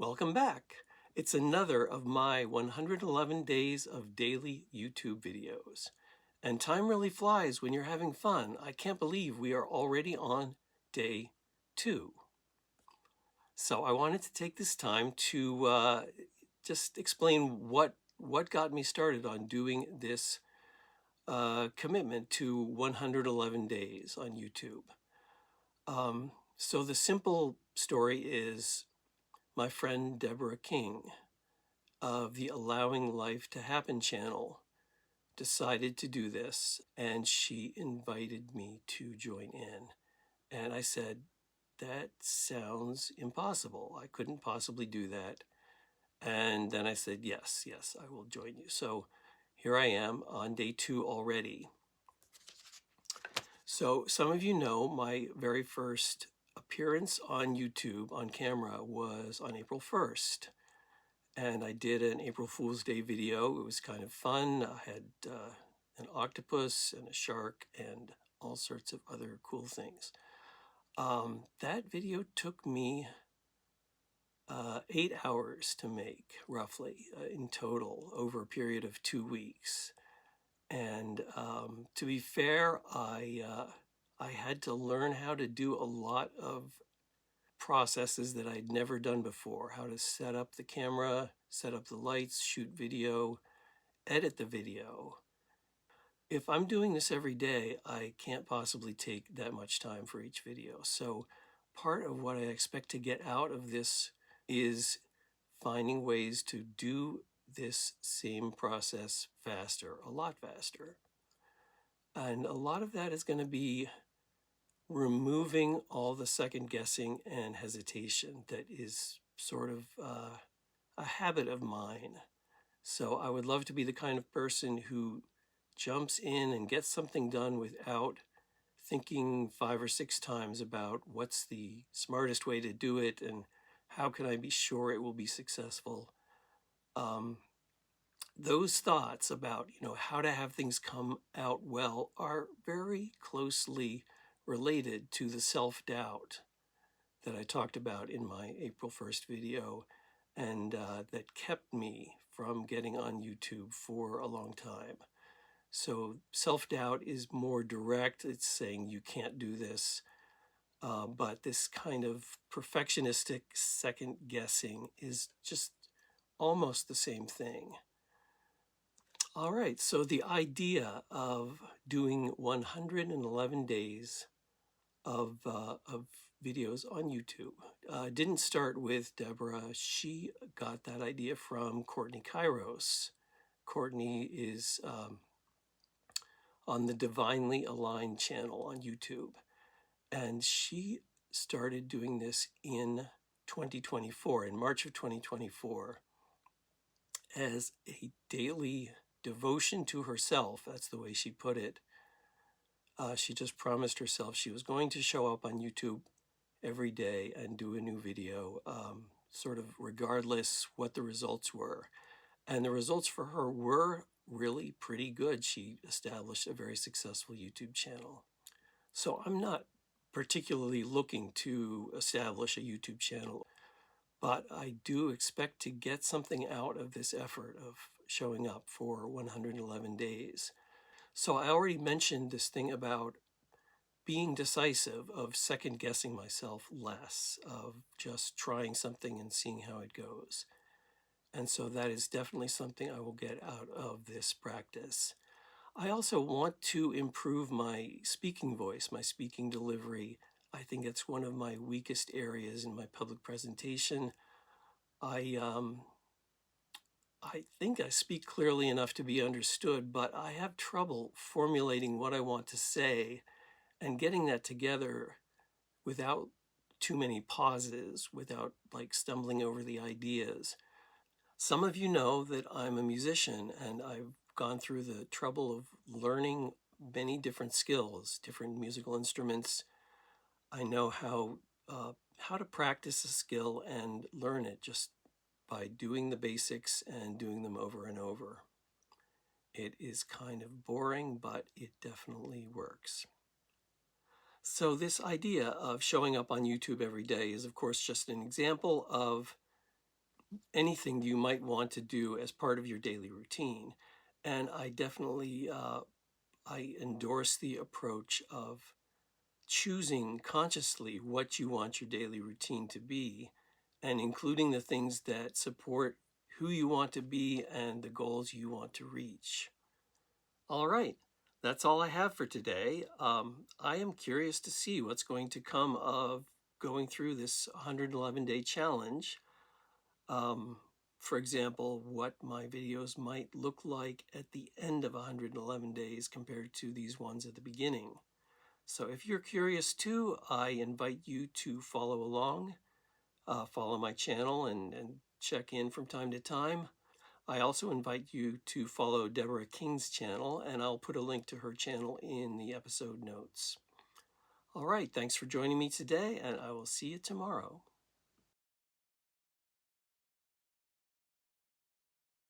Welcome back. It's another of my 111 days of daily YouTube videos. And time really flies when you're having fun. I can't believe we are already on day 2. So I wanted to take this time to just explain what got me started on doing this commitment to 111 days on YouTube. So the simple story is my friend Deborah King of the Allowing Life to Happen channel decided to do this, and she invited me to join in. And I said, that sounds impossible. I couldn't possibly do that. And then I said, yes, I will join you. So here I am on day 2 already. So some of you know my very first appearance on YouTube on camera was on April 1st. And I did an April Fool's Day video. It was kind of fun. I had an octopus and a shark and all sorts of other cool things. That video took me 8 hours to make, roughly, in total, over a period of 2 weeks. And to be fair, I had to learn how to do a lot of processes that I'd never done before, how to set up the camera, set up the lights, shoot video, edit the video. If I'm doing this every day, I can't possibly take that much time for each video. So part of what I expect to get out of this is finding ways to do this same process faster, a lot faster. And a lot of that is going to be removing all the second guessing and hesitation that is sort of a habit of mine. So I would love to be the kind of person who jumps in and gets something done without thinking 5 or 6 times about what's the smartest way to do it and how can I be sure it will be successful. Those thoughts about, how to have things come out well are very closely related to the self-doubt that I talked about in my April 1st video and that kept me from getting on YouTube for a long time. So self-doubt is more direct. It's saying you can't do this. But this kind of perfectionistic second guessing is just almost the same thing. All right, so the idea of doing 111 days of videos on YouTube didn't start with Deborah. She got that idea from Courtney Kairos. Courtney is on the Divinely Aligned channel on YouTube. And she started doing this in 2024, in March of 2024, as a daily devotion to herself. That's the way she put it. She just promised herself she was going to show up on YouTube every day and do a new video, sort of regardless what the results were. And the results for her were really pretty good. She established a very successful YouTube channel. So I'm not particularly looking to establish a YouTube channel, but I do expect to get something out of this effort of showing up for 111 days. So I already mentioned this thing about being decisive, of second guessing myself less, of just trying something and seeing how it goes. And so that is definitely something I will get out of this practice. I also want to improve my speaking voice, my speaking delivery. I think it's one of my weakest areas in my public presentation. I think I speak clearly enough to be understood, but I have trouble formulating what I want to say and getting that together without too many pauses, without stumbling over the ideas. Some of you know that I'm a musician, and I've gone through the trouble of learning many different skills, different musical instruments. I know how to practice a skill and learn it just by doing the basics and doing them over and over. It is kind of boring, but it definitely works. So this idea of showing up on YouTube every day is, of course, just an example of anything you might want to do as part of your daily routine. And I definitely I endorse the approach of choosing consciously what you want your daily routine to be and including the things that support who you want to be and the goals you want to reach. All right, that's all I have for today. I am curious to see what's going to come of going through this 111-day challenge. Um, for example, what my videos might look like at the end of 111 days compared to these ones at the beginning. So if you're curious too, I invite you to follow along, follow my channel and check in from time to time. I also invite you to follow Deborah King's channel, and I'll put a link to her channel in the episode notes. All right, thanks for joining me today, and I will see you tomorrow.